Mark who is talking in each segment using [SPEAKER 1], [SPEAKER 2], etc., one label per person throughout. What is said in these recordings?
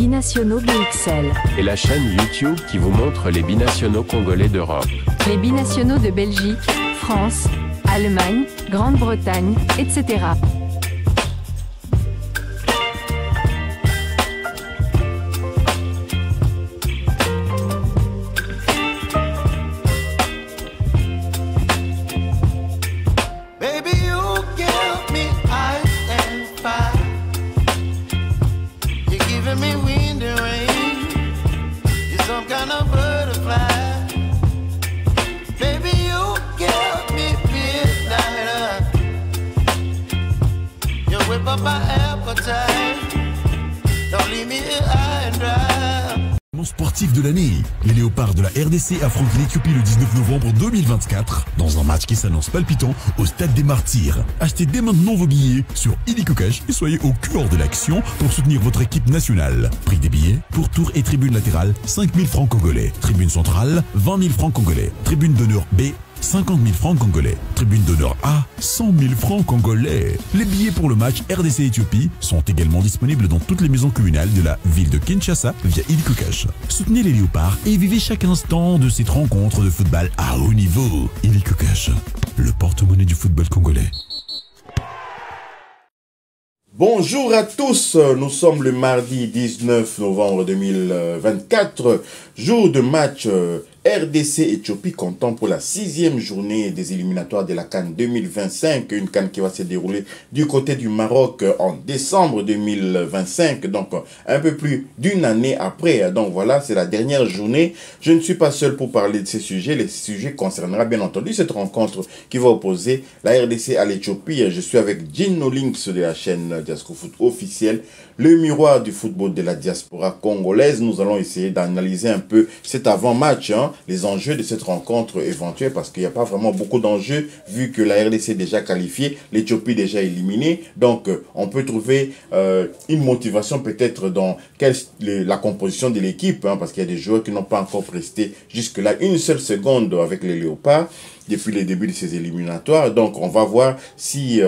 [SPEAKER 1] Binationaux BXL.
[SPEAKER 2] Et la chaîne YouTube qui vous montre les binationaux congolais d'Europe.
[SPEAKER 1] Les binationaux de Belgique, France, Allemagne, Grande-Bretagne, etc.
[SPEAKER 3] Sportif de l'année, les Léopards de la RDC affrontent l'Éthiopie le 19 novembre 2024 dans un match qui s'annonce palpitant au Stade des Martyrs. Achetez dès maintenant vos billets sur Illico Cash et soyez au cœur de l'action pour soutenir votre équipe nationale. Prix des billets pour tour et tribune latérale 5 000 francs congolais. Tribune centrale 20 000 francs congolais. Tribune d'honneur B 50 000 francs congolais. Tribune d'honneur A, 100 000 francs congolais. Les billets pour le match RDC-Éthiopie sont également disponibles dans toutes les maisons communales de la ville de Kinshasa via Illico Cash. Soutenez les Léopards et vivez chaque instant de cette rencontre de football à haut niveau. Illico Cash, le porte-monnaie du football congolais.
[SPEAKER 4] Bonjour à tous, nous sommes le mardi 19 novembre 2024, jour de match RDC-Éthiopie comptant pour la 6e journée des éliminatoires de la CAN 2025, une CAN qui va se dérouler du côté du Maroc en décembre 2025, donc un peu plus d'une année après. Donc voilà, c'est la dernière journée. Je ne suis pas seul pour parler de ces sujets, les sujets concernera bien entendu cette rencontre qui va opposer la RDC à l'Éthiopie. Je suis avec Gino Links de la chaîne Diasco Foot officielle, le miroir du football de la diaspora congolaise. Nous allons essayer d'analyser un peu cet avant-match, les enjeux de cette rencontre éventuelle, parce qu'il n'y a pas vraiment beaucoup d'enjeux vu que la RDC est déjà qualifiée, l'Éthiopie déjà éliminée. Donc on peut trouver une motivation peut-être dans la composition de l'équipe, parce qu'il y a des joueurs qui n'ont pas encore presté jusque-là une seule seconde avec les Léopards depuis le début de ces éliminatoires. Donc on va voir si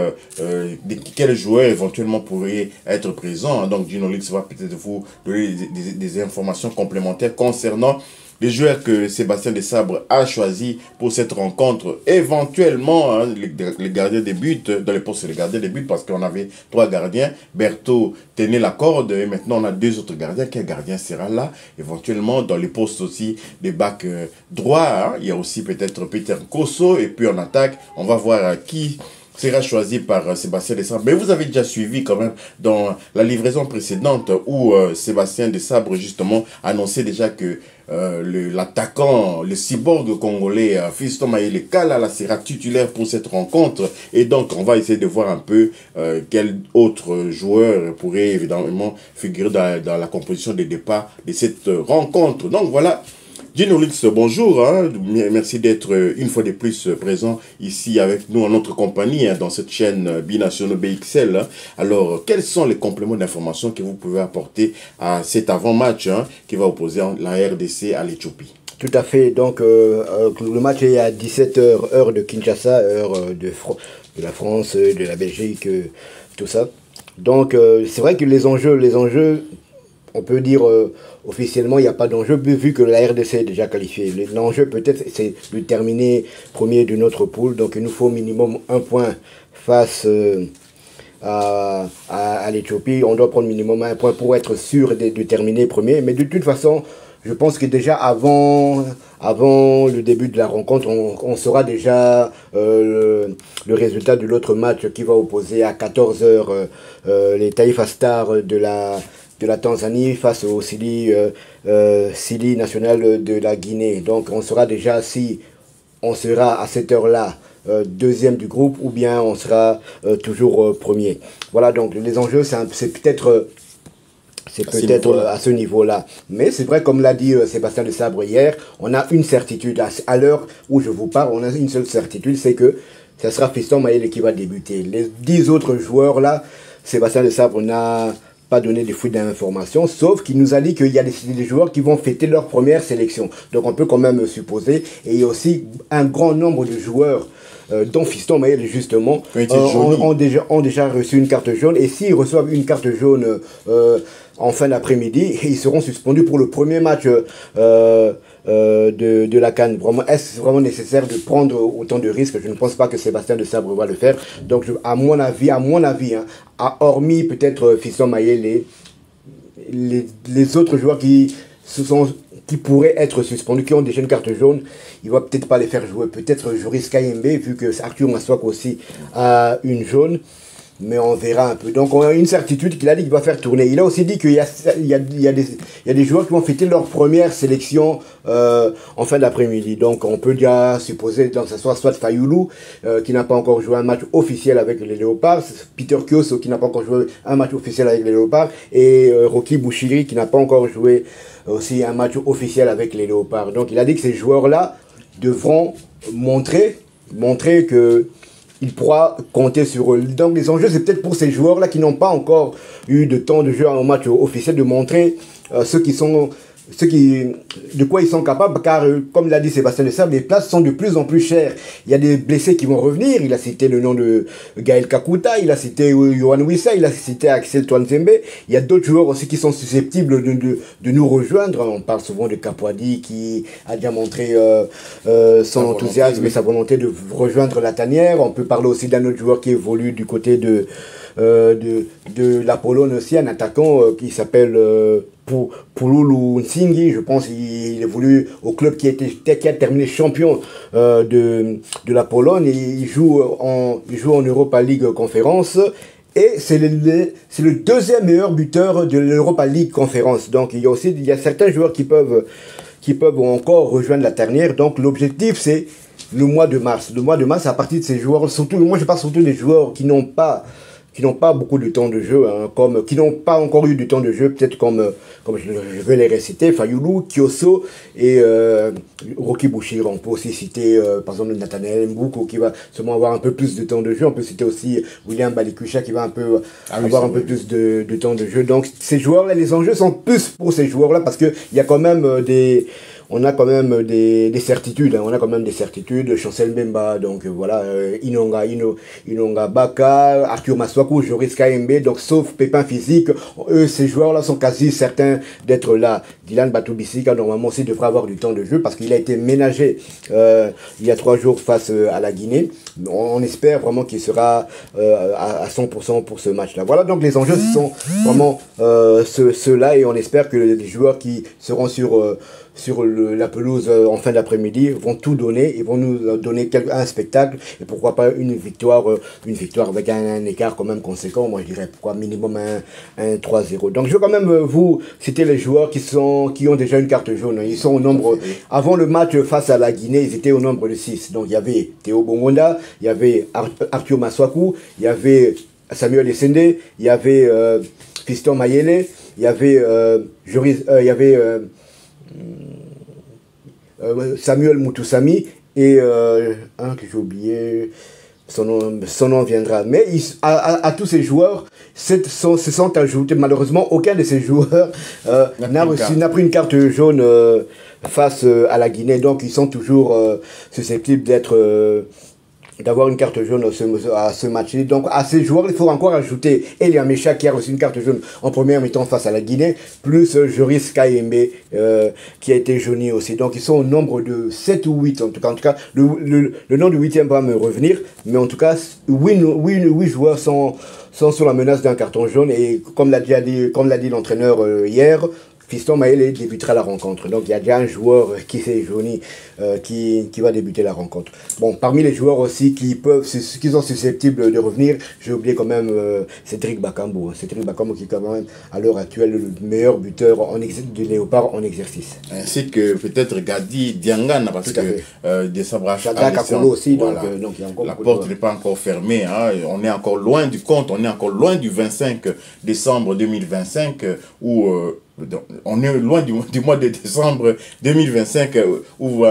[SPEAKER 4] quels joueurs éventuellement pourraient être présents. Donc Gino Lix va peut-être vous donner des informations complémentaires concernant les joueurs que Sébastien Desabre a choisi pour cette rencontre. Éventuellement, les gardiens des buts, dans les postes de gardiens des buts, parce qu'on avait 3 gardiens. Berthaud tenait la corde et maintenant on a 2 autres gardiens. Quel gardien sera là? Éventuellement, dans les postes aussi des backs droits, il y a aussi peut-être Peter Kosso. Et puis en attaque, on va voir qui sera choisi par Sébastien Desabre. Mais vous avez déjà suivi quand même dans la livraison précédente où Sébastien Desabre justement annonçait déjà que l'attaquant, le cyborg congolais Fiston Mayele Kalala sera titulaire pour cette rencontre. Et donc on va essayer de voir un peu quel autre joueur pourrait évidemment figurer dans la composition de départ de cette rencontre. Donc voilà. Gino Lix, bonjour, merci d'être une fois de plus présent ici avec nous en notre compagnie dans cette chaîne Binationaux BXL. Alors, quels sont les compléments d'information que vous pouvez apporter à cet avant-match qui va opposer la RDC à l'Éthiopie?
[SPEAKER 5] Tout à fait, donc le match est à 17 h, heure de Kinshasa, heure de la France, de la Belgique, tout ça. Donc c'est vrai que les enjeux, on peut dire officiellement, il n'y a pas d'enjeu, vu que la RDC est déjà qualifiée. L'enjeu, peut-être, c'est de terminer premier de notre poule. Donc, il nous faut au minimum 1 point face à l'Éthiopie. On doit prendre minimum 1 point pour être sûr de terminer premier. Mais de toute façon, je pense que déjà avant le début de la rencontre, on saura déjà le résultat de l'autre match qui va opposer à 14 h les Taifa Stars de la Tanzanie face au Sili national de la Guinée. Donc on saura déjà si on sera à cette heure-là deuxième du groupe ou bien on sera toujours premier. Voilà, donc les enjeux, c'est peut-être à ce niveau-là. Mais c'est vrai, comme l'a dit Sébastien Desabre hier, on a une certitude. À l'heure où je vous parle, on a une seule certitude, c'est que ça sera Fiston Mayele qui va débuter. Les 10 autres joueurs-là, Sébastien Desabre n'a pas donné de fuites d'informations, sauf qu'il nous a dit qu'il y a des joueurs qui vont fêter leur première sélection. Donc on peut quand même supposer. Et il y a aussi un grand nombre de joueurs dont Fiston Mayele justement,
[SPEAKER 4] Oui,
[SPEAKER 5] ont déjà reçu une carte jaune. Et s'ils reçoivent une carte jaune en fin d'après-midi, ils seront suspendus pour le premier match de la CAN. Vraiment, est-ce vraiment nécessaire de prendre autant de risques? Je ne pense pas que Sébastien de Sabre va le faire. Donc, à mon avis, hein, hormis peut-être Fiston Mayele, les autres joueurs qui pourraient être suspendus, qui ont déjà une carte jaune, il ne va peut-être pas les faire jouer. Peut-être Joris Kayembe, vu que Arthur Maswak aussi a une jaune. Mais on verra un peu. Donc on a une certitude qu'il a dit qu'il va faire tourner. Il a aussi dit qu'il y a des joueurs qui vont fêter leur première sélection en fin d'après-midi. Donc on peut déjà supposer que ce soit Fayoulou qui n'a pas encore joué un match officiel avec les Léopards, Peter Kioso qui n'a pas encore joué un match officiel avec les Léopards, et Rocky Bouchiri qui n'a pas encore joué aussi un match officiel avec les Léopards. Donc il a dit que ces joueurs-là devront montrer que il pourra compter sur eux. Donc les enjeux, c'est peut-être pour ces joueurs-là qui n'ont pas encore eu de temps de jeu en match officiel, de montrer de quoi ils sont capables, car comme l'a dit Sébastien Desabre, les places sont de plus en plus chères. Il y a des blessés qui vont revenir. Il a cité le nom de Gaël Kakuta, il a cité Yohan Wissa, il a cité Axel Twanzembe. Il y a d'autres joueurs aussi qui sont susceptibles de nous rejoindre. On parle souvent de Kapwadi qui a déjà montré son enthousiasme et sa volonté de rejoindre la tanière. On peut parler aussi d'un autre joueur qui évolue du côté de la Pologne aussi, un attaquant qui s'appelle Pululu Nsingi. Je pense qu'il évolue au club qui a terminé champion de la Pologne. Et il joue en Europa League Conférence. Et c'est le deuxième meilleur buteur de l'Europa League Conférence. Donc il y a certains joueurs qui peuvent encore rejoindre la tanière. Donc l'objectif, c'est le mois de mars. Le mois de mars, à partir de ces joueurs, surtout, moi je parle surtout des joueurs qui n'ont pas beaucoup de temps de jeu, hein, qui n'ont pas encore eu du temps de jeu, peut-être comme je vais les réciter, Fayoulou, Kioso et Rocky Bouchir. On peut aussi citer par exemple Nathanael Mbouko qui va sûrement avoir un peu plus de temps de jeu. On peut citer aussi William Balikusha qui va avoir un peu plus de temps de jeu. Donc ces joueurs-là, les enjeux sont plus pour ces joueurs-là parce qu'il y a quand même on a quand même des certitudes, hein. On a quand même des certitudes. Chancel Mbemba, donc voilà, Inonga Baka, Arthur Maswaku, Joris Kayembe, donc sauf pépin physique, ces joueurs-là sont quasi certains d'être là. Dylan Batoubissika, normalement aussi, devrait avoir du temps de jeu parce qu'il a été ménagé il y a 3 jours face à la Guinée. On espère vraiment qu'il sera à 100% pour ce match-là. Voilà, donc les enjeux sont vraiment ceux-là et on espère que les joueurs qui seront sur la pelouse en fin d'après-midi vont tout donner et vont nous donner un spectacle et pourquoi pas une victoire avec un écart quand même conséquent. Moi je dirais pourquoi minimum un 3-0. Donc je veux quand même vous citer les joueurs qui ont déjà une carte jaune. Ils sont au nombre, avant le match face à la Guinée, ils étaient au nombre de 6. Donc il y avait Théo Bongonda, il y avait Arthur Maswaku, il y avait Samuel Essende, il y avait Fiston Mayele, il y avait Samuel Mutusami et un que j'ai oublié, son nom viendra. Mais à tous ces joueurs se sont ajoutés, malheureusement aucun de ces joueurs n'a pris une carte jaune face à la Guinée, donc ils sont toujours susceptibles d'avoir une carte jaune à ce match. Donc à ces joueurs, il faut encore ajouter Elia Mecha qui a reçu une carte jaune en première mi-temps face à la Guinée, plus Joris Kayembe qui a été jauni aussi. Donc ils sont au nombre de 7 ou 8 en tout cas. Le nom du 8e va me revenir, mais en tout cas 8 joueurs sont sur la menace d'un carton jaune et comme l'a dit l'entraîneur hier, Fiston Mayele débutera la rencontre. Donc il y a déjà un joueur qui s'est jauni qui va débuter la rencontre. Bon, parmi les joueurs aussi qui sont susceptibles de revenir, j'ai oublié quand même Cédric Bakambu. Cédric Bakambu qui est quand même à l'heure actuelle le meilleur buteur du Léopard en exercice.
[SPEAKER 4] Ainsi que peut-être Gadi Diangana parce que des sabrages
[SPEAKER 5] aussi.
[SPEAKER 4] Voilà. Donc il y a encore la porte n'est pas encore fermée. Hein. On est encore loin du compte. On est encore loin du 25 décembre 2025 où on est loin du mois de décembre 2025 où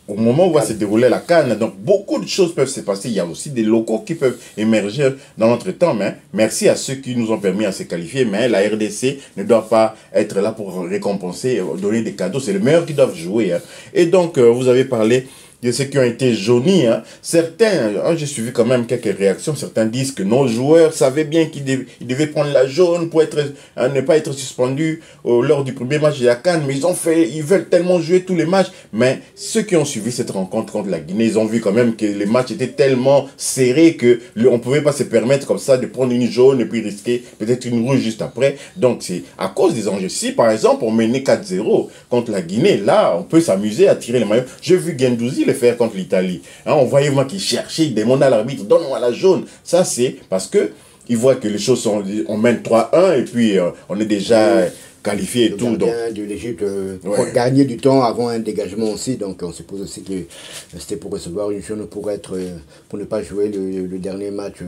[SPEAKER 4] au moment où va se dérouler la CAN, donc beaucoup de choses peuvent se passer. Il y a aussi des locaux qui peuvent émerger dans notre temps. Mais merci à ceux qui nous ont permis à se qualifier. Mais la RDC ne doit pas être là pour récompenser, donner des cadeaux. C'est les meilleurs qui doivent jouer. Hein. Et donc, vous avez parlé de ceux qui ont été jaunis. Hein. Certains, j'ai suivi quand même quelques réactions, certains disent que nos joueurs savaient bien qu'ils devaient prendre la jaune pour ne pas être suspendus lors du premier match de la CAN, mais ils veulent tellement jouer tous les matchs. Mais ceux qui ont suivi cette rencontre contre la Guinée, ils ont vu quand même que les matchs étaient tellement serrés que on ne pouvait pas se permettre comme ça de prendre une jaune et puis risquer peut-être une rouge juste après. Donc c'est à cause des enjeux. Si par exemple on menait 4-0 contre la Guinée, là on peut s'amuser à tirer les maillots. J'ai vu Guendouzi le faire contre l'Italie. Hein, on voyait moi qui cherchait, il demandait à l'arbitre, donne-moi la jaune. Ça c'est parce que il voit que les choses sont, on mène 3-1 et puis on est déjà qualifié et tout. Le
[SPEAKER 5] gardien de l'Égypte pour gagner du temps avant un dégagement aussi, donc on suppose aussi que c'était pour recevoir une jaune pour ne pas jouer le dernier match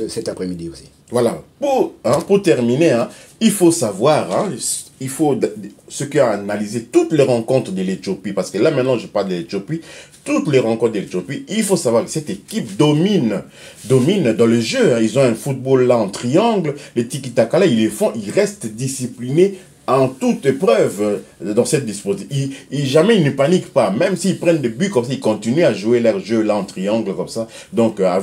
[SPEAKER 5] cet après-midi aussi.
[SPEAKER 4] Voilà, pour terminer, hein, il faut savoir, ceux qui ont analysé toutes les rencontres de l'Éthiopie, parce que là maintenant je parle de l'Éthiopie, toutes les rencontres de l'Éthiopie, il faut savoir que cette équipe domine dans le jeu. Hein. Ils ont un football là en triangle, les tiki-taka là, ils les font, ils restent disciplinés en toute épreuve dans cette disposition. Jamais ils ne paniquent pas. Même s'ils prennent des buts comme ça, ils continuent à jouer leur jeu là en triangle comme ça. Donc à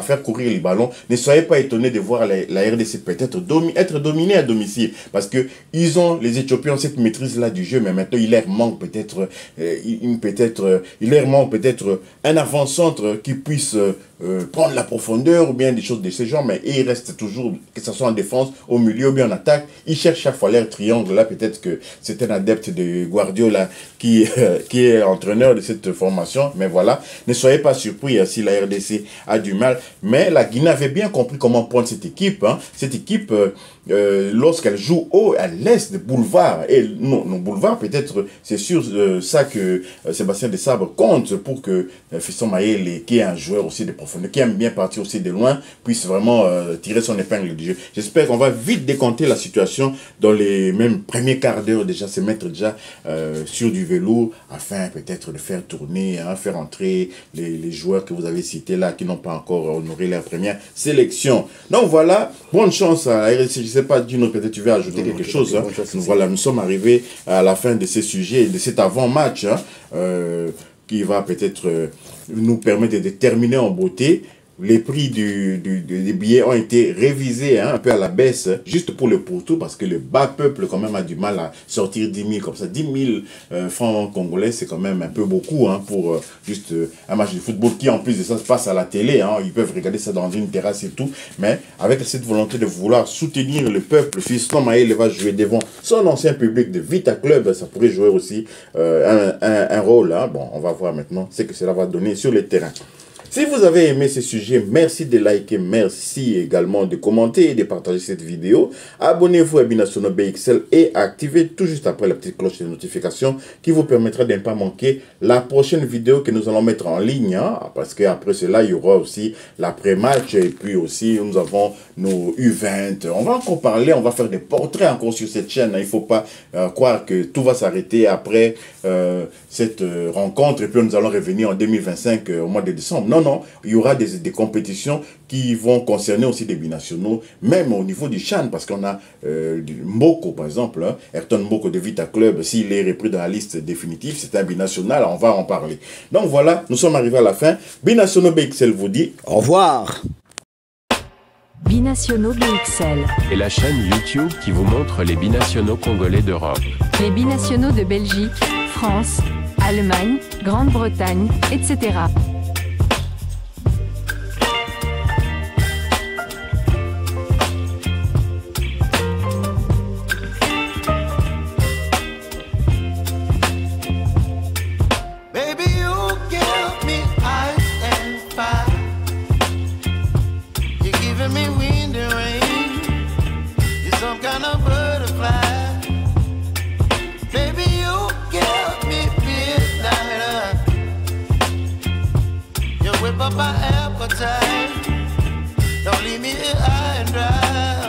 [SPEAKER 4] faire courir les ballons. Ne soyez pas étonnés de voir la RDC peut-être être dominée à domicile. Parce que les Éthiopiens ont cette maîtrise là du jeu, mais maintenant il leur manque peut-être un avant-centre qui puisse prendre la profondeur ou bien des choses de ce genre, mais ils restent toujours, que ce soit en défense, au milieu ou bien en attaque, ils cherchent chaque fois leur triangle. Là, peut-être que c'est un adepte de Guardiola qui est entraîneur de cette formation, mais voilà, ne soyez pas surpris si la RDC a du mal, mais la Guinée avait bien compris comment prendre cette équipe. Hein. Cette équipe, lorsqu'elle joue haut, elle laisse des boulevards, et nos boulevards, peut-être, c'est sur ça que Sébastien Desabre compte pour que Fiston Mayele, qui est un joueur aussi de profondeur, qui aime bien partir aussi de loin, puisse vraiment tirer son épingle du jeu. J'espère qu'on va vite décanter la situation dans les mêmes premiers quarts d'heure, déjà se mettre déjà sur du vélo, afin peut-être de faire tourner, hein, faire entrer les joueurs que vous avez cités là, qui n'ont pas encore honoré leur première sélection. Donc voilà, bonne chance à la RDC. Je ne sais pas, Dino, peut-être tu veux ajouter quelque chose. Hein. Voilà, nous sommes arrivés à la fin de ces sujets, de cet avant-match, hein, qui va peut-être nous permettre de terminer en beauté. Les prix des billets ont été révisés, hein, un peu à la baisse, juste pour le pourtour, parce que le bas peuple quand même a du mal à sortir 10 000 comme ça. 10 000 francs congolais, c'est quand même un peu beaucoup, hein, pour juste un match de football qui, en plus de ça, se passe à la télé. Hein, ils peuvent regarder ça dans une terrasse et tout. Mais avec cette volonté de vouloir soutenir le peuple, Fiston Mayele va jouer devant son ancien public de Vita Club. Ça pourrait jouer aussi un rôle. Hein. Bon, on va voir maintenant ce que cela va donner sur le terrain. Si vous avez aimé ce sujet, merci de liker, merci également de commenter et de partager cette vidéo. Abonnez-vous à Binationaux BXL et activez tout juste après la petite cloche de notification qui vous permettra de ne pas manquer la prochaine vidéo que nous allons mettre en ligne. Hein, parce qu'après cela, il y aura aussi l'après-match et puis aussi nous avons nos U20. On va encore parler, on va faire des portraits encore sur cette chaîne. Hein. Il ne faut pas croire que tout va s'arrêter après cette rencontre et puis nous allons revenir en 2025 au mois de décembre. Non, il y aura des compétitions qui vont concerner aussi des binationaux, même au niveau du CHAN, parce qu'on a Mboko, par exemple, hein, Ayrton Mboko de Vita Club, s'il est repris dans la liste définitive, c'est un binational, on va en parler. Donc voilà, nous sommes arrivés à la fin. Binationaux BXL vous dit
[SPEAKER 5] au revoir.
[SPEAKER 1] Binationaux BXL.
[SPEAKER 2] Et la chaîne YouTube qui vous montre les binationaux congolais d'Europe.
[SPEAKER 1] Les binationaux de Belgique, France, Allemagne, Grande-Bretagne, etc.
[SPEAKER 6] Whip up my appetite. Don't leave me here high and dry.